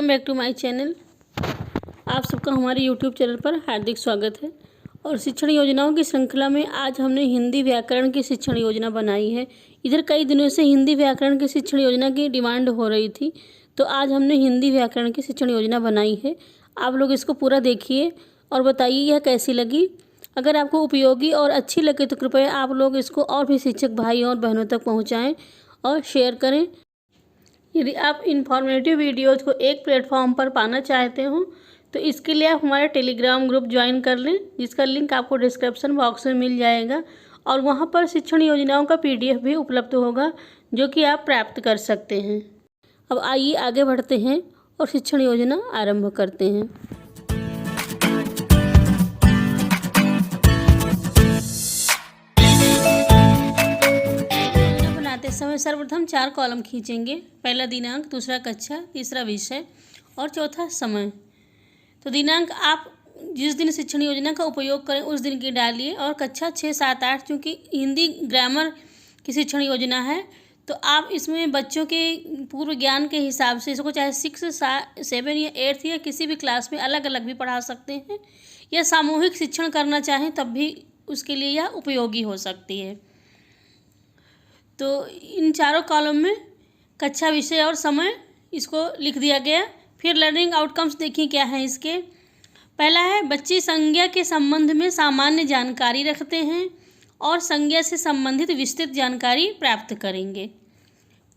Welcome back to my channel. आप सबका हमारे यूट्यूब चैनल पर हार्दिक स्वागत है। और शिक्षण योजनाओं की श्रृंखला में आज हमने हिंदी व्याकरण की शिक्षण योजना बनाई है। इधर कई दिनों से हिंदी व्याकरण की शिक्षण योजना की डिमांड हो रही थी, तो आज हमने हिंदी व्याकरण की शिक्षण योजना बनाई है। आप लोग इसको पूरा देखिए और बताइए यह कैसी लगी। अगर आपको उपयोगी और अच्छी लगे तो कृपया आप लोग इसको और भी शिक्षक भाइयों और बहनों तक पहुँचाएँ और शेयर करें। यदि आप इन्फॉर्मेटिव वीडियोज़ को एक प्लेटफॉर्म पर पाना चाहते हो तो इसके लिए आप हमारे टेलीग्राम ग्रुप ज्वाइन कर लें, जिसका लिंक आपको डिस्क्रिप्शन बॉक्स में मिल जाएगा। और वहां पर शिक्षण योजनाओं का PDF भी उपलब्ध होगा, जो कि आप प्राप्त कर सकते हैं। अब आइए आगे बढ़ते हैं और शिक्षण योजना आरंभ करते हैं। समय सर्वप्रथम 4 कॉलम खींचेंगे। पहला दिनांक, दूसरा कक्षा, तीसरा विषय और चौथा समय। तो दिनांक आप जिस दिन शिक्षण योजना का उपयोग करें उस दिन की डालिए। और कक्षा 6, 7, 8 क्योंकि हिंदी ग्रामर की शिक्षण योजना है, तो आप इसमें बच्चों के पूर्व ज्ञान के हिसाब से इसको चाहे 6, 7 या 8 या किसी भी क्लास में अलग अलग भी पढ़ा सकते हैं, या सामूहिक शिक्षण करना चाहें तब भी उसके लिए यह उपयोगी हो सकती है। तो इन चारों कॉलम में कक्षा, विषय और समय इसको लिख दिया गया। फिर लर्निंग आउटकम्स देखिए क्या है इसके। पहला है, बच्चे संज्ञा के संबंध में सामान्य जानकारी रखते हैं और संज्ञा से संबंधित विस्तृत जानकारी प्राप्त करेंगे।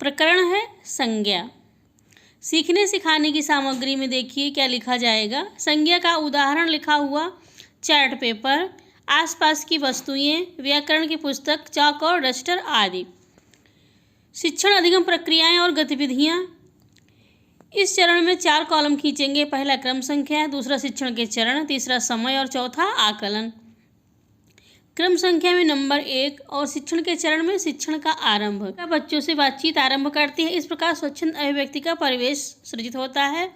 प्रकरण है संज्ञा। सीखने सिखाने की सामग्री में देखिए क्या लिखा जाएगा। संज्ञा का उदाहरण लिखा हुआ चार्ट पेपर, आसपास की वस्तुएं, व्याकरण की पुस्तक, चाक और डस्टर आदि। शिक्षण अधिगम प्रक्रियाएं और गतिविधियां। इस चरण में 4 कॉलम खींचेंगे। पहला क्रम संख्या, दूसरा शिक्षण के चरण, तीसरा समय और चौथा आकलन। क्रम संख्या में नंबर 1 और शिक्षण के चरण में शिक्षण का आरंभ। बच्चों से बातचीत आरंभ करती है। इस प्रकार स्वच्छंद अभिव्यक्ति का परिवेश सृजित होता है।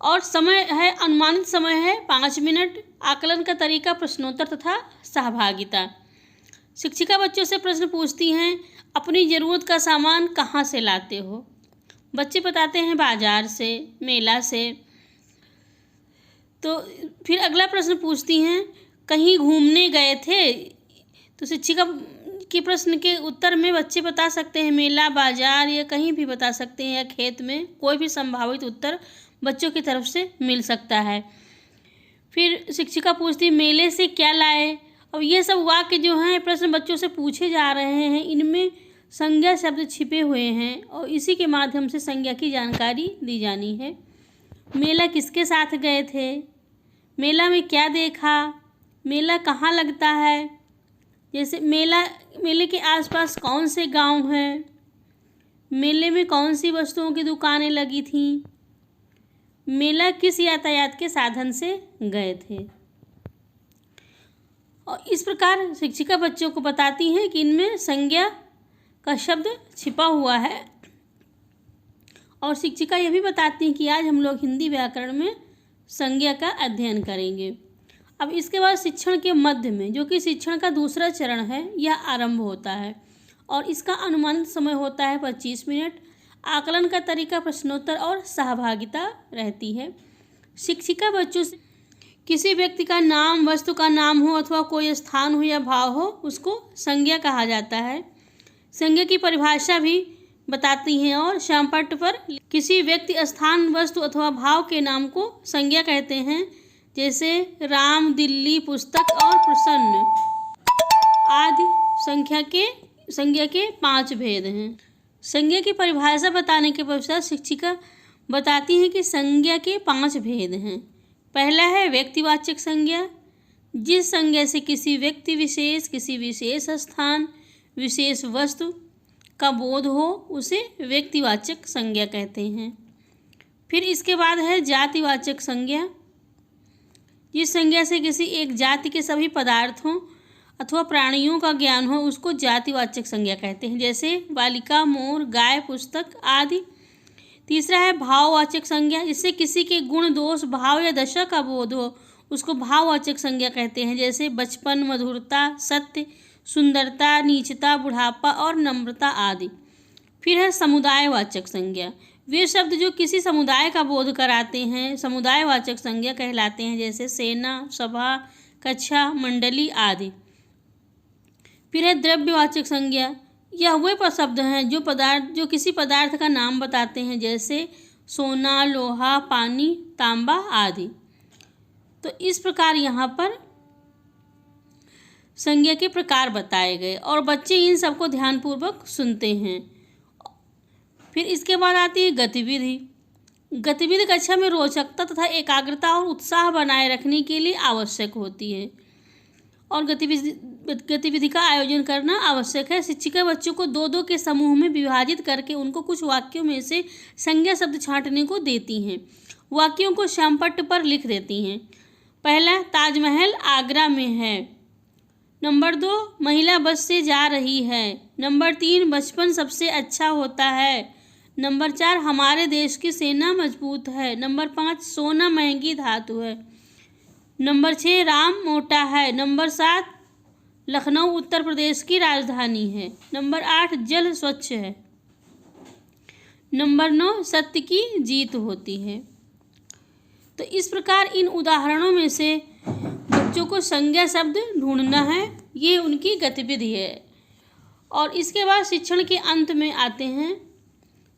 और समय है, अनुमानित समय है 5 मिनट। आकलन का तरीका प्रश्नोत्तर तथा सहभागिता। शिक्षिका बच्चों से प्रश्न पूछती हैं, अपनी ज़रूरत का सामान कहाँ से लाते हो? बच्चे बताते हैं बाजार से, मेला से। तो फिर अगला प्रश्न पूछती हैं, कहीं घूमने गए थे? तो शिक्षिका के प्रश्न के उत्तर में बच्चे बता सकते हैं मेला, बाजार या कहीं भी बता सकते हैं, या खेत में। कोई भी संभावित उत्तर बच्चों की तरफ से मिल सकता है। फिर शिक्षिका पूछती, मेले से क्या लाए? अब ये सब वाक्य जो हैं प्रश्न बच्चों से पूछे जा रहे हैं, इनमें संज्ञा शब्द छिपे हुए हैं और इसी के माध्यम से संज्ञा की जानकारी दी जानी है। मेला किसके साथ गए थे? मेला में क्या देखा? मेला कहाँ लगता है? जैसे मेले के आसपास कौन से गांव हैं? मेले में कौन सी वस्तुओं की दुकानें लगी थीं? मेला किस यातायात के साधन से गए थे? और इस प्रकार शिक्षिका बच्चों को बताती हैं कि इनमें संज्ञा का शब्द छिपा हुआ है। और शिक्षिका यह भी बताती हैं कि आज हम लोग हिंदी व्याकरण में संज्ञा का अध्ययन करेंगे। अब इसके बाद शिक्षण के मध्य में, जो कि शिक्षण का दूसरा चरण है, यह आरंभ होता है और इसका अनुमानित समय होता है 25 मिनट। आकलन का तरीका प्रश्नोत्तर और सहभागिता रहती है। शिक्षिका बच्चों से किसी व्यक्ति का नाम, वस्तु का नाम हो अथवा कोई स्थान हो या भाव हो, उसको संज्ञा कहा जाता है। संज्ञा की परिभाषा भी बताती हैं और श्यामपट्ट पर किसी व्यक्ति, स्थान, वस्तु अथवा भाव के नाम को संज्ञा कहते हैं। जैसे राम, दिल्ली, पुस्तक और प्रसन्न आदि संज्ञा के 5 भेद हैं। संज्ञा की परिभाषा बताने के पश्चात शिक्षिका बताती हैं कि संज्ञा के 5 भेद हैं। पहला है व्यक्तिवाचक संज्ञा। जिस संज्ञा से किसी व्यक्ति विशेष, किसी विशेष स्थान, विशेष वस्तु का बोध हो, उसे व्यक्तिवाचक संज्ञा कहते हैं। फिर इसके बाद है जातिवाचक संज्ञा। जिस संज्ञा से किसी एक जाति के सभी पदार्थों अथवा प्राणियों का ज्ञान हो, उसको जातिवाचक संज्ञा कहते हैं। जैसे बालिका, मोर, गाय, पुस्तक आदि। तीसरा है भाववाचक संज्ञा। जिससे किसी के गुण, दोष, भाव या दशा का बोध हो, उसको भाववाचक संज्ञा कहते हैं। जैसे बचपन, मधुरता, सत्य, सुंदरता, नीचता, बुढ़ापा और नम्रता आदि। फिर है समुदायवाचक संज्ञा। वे शब्द जो किसी समुदाय का बोध कराते हैं समुदायवाचक संज्ञा कहलाते हैं, जैसे सेना, सभा, कक्षा, मंडली आदि। फिर है द्रव्यवाचक संज्ञा। यह वे शब्द हैं जो किसी पदार्थ का नाम बताते हैं, जैसे सोना, लोहा, पानी, तांबा आदि। तो इस प्रकार यहाँ पर संज्ञा के प्रकार बताए गए और बच्चे इन सबको ध्यानपूर्वक सुनते हैं। फिर इसके बाद आती है गतिविधि। गतिविधि कक्षा में रोचकता तथा एकाग्रता और उत्साह बनाए रखने के लिए आवश्यक होती है और गतिविधि का आयोजन करना आवश्यक है। शिक्षिका बच्चों को दो दो के समूह में विभाजित करके उनको कुछ वाक्यों में से संज्ञा शब्द छांटने को देती हैं। वाक्यों को श्यामपट्ट पर लिख देती हैं। पहला, ताजमहल आगरा में है। नंबर 2, महिला बस से जा रही है। नंबर 3, बचपन सबसे अच्छा होता है। नंबर 4, हमारे देश की सेना मजबूत है। नंबर 5, सोना महंगी धातु है। नंबर 6, राम मोटा है। नंबर 7, लखनऊ उत्तर प्रदेश की राजधानी है। नंबर 8, जल स्वच्छ है। नंबर 9, सत्य की जीत होती है। तो इस प्रकार इन उदाहरणों में से बच्चों को संज्ञा शब्द ढूंढना है, ये उनकी गतिविधि है। और इसके बाद शिक्षण के अंत में आते हैं।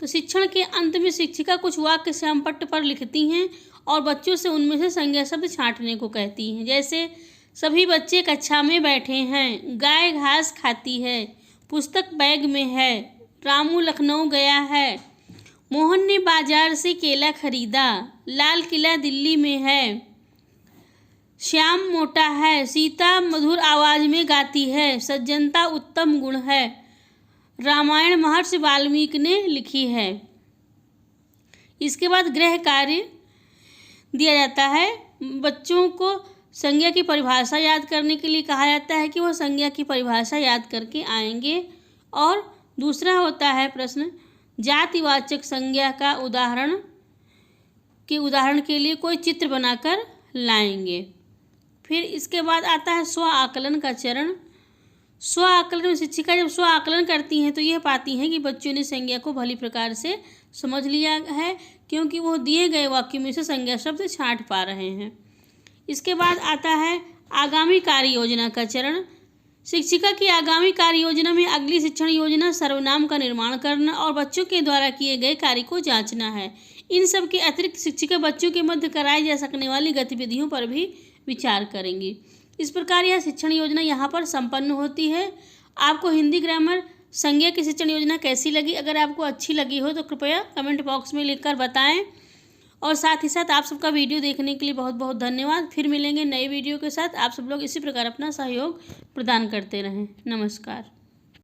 तो शिक्षण के अंत में शिक्षिका कुछ वाक्य श्यामपट्ट पर लिखती हैं और बच्चों से उनमें से संज्ञा शब्द छांटने को कहती हैं, जैसे सभी बच्चे कक्षा में बैठे हैं, गाय घास खाती है, पुस्तक बैग में है, रामू लखनऊ गया है, मोहन ने बाजार से केला खरीदा, लाल किला दिल्ली में है, श्याम मोटा है, सीता मधुर आवाज में गाती है, सज्जनता उत्तम गुण है, रामायण महर्षि वाल्मीकि ने लिखी है। इसके बाद गृह कार्य दिया जाता है। बच्चों को संज्ञा की परिभाषा याद करने के लिए कहा जाता है कि वह संज्ञा की परिभाषा याद करके आएंगे। और दूसरा होता है प्रश्न, जातिवाचक संज्ञा का उदाहरण के लिए कोई चित्र बनाकर लाएंगे। फिर इसके बाद आता है स्व आकलन का चरण। स्व आकलन में शिक्षिका जब स्व आकलन करती हैं तो यह पाती हैं कि बच्चों ने संज्ञा को भली प्रकार से समझ लिया है, क्योंकि वो दिए गए वाक्यों में से संज्ञा शब्द छांट पा रहे हैं। इसके बाद आता है आगामी कार्य योजना का चरण। शिक्षिका की आगामी कार्य योजना में अगली शिक्षण योजना सर्वनाम का निर्माण करना और बच्चों के द्वारा किए गए कार्य को जांचना है। इन सब के अतिरिक्त शिक्षिका बच्चों के मध्य कराई जा सकने वाली गतिविधियों पर भी विचार करेंगी। इस प्रकार यह शिक्षण योजना यहाँ पर संपन्न होती है। आपको हिंदी ग्रामर संज्ञा की शिक्षण योजना कैसी लगी? अगर आपको अच्छी लगी हो तो कृपया कमेंट बॉक्स में लिखकर बताएं। और साथ ही साथ आप सबका वीडियो देखने के लिए बहुत बहुत धन्यवाद। फिर मिलेंगे नए वीडियो के साथ। आप सब लोग इसी प्रकार अपना सहयोग प्रदान करते रहें। नमस्कार।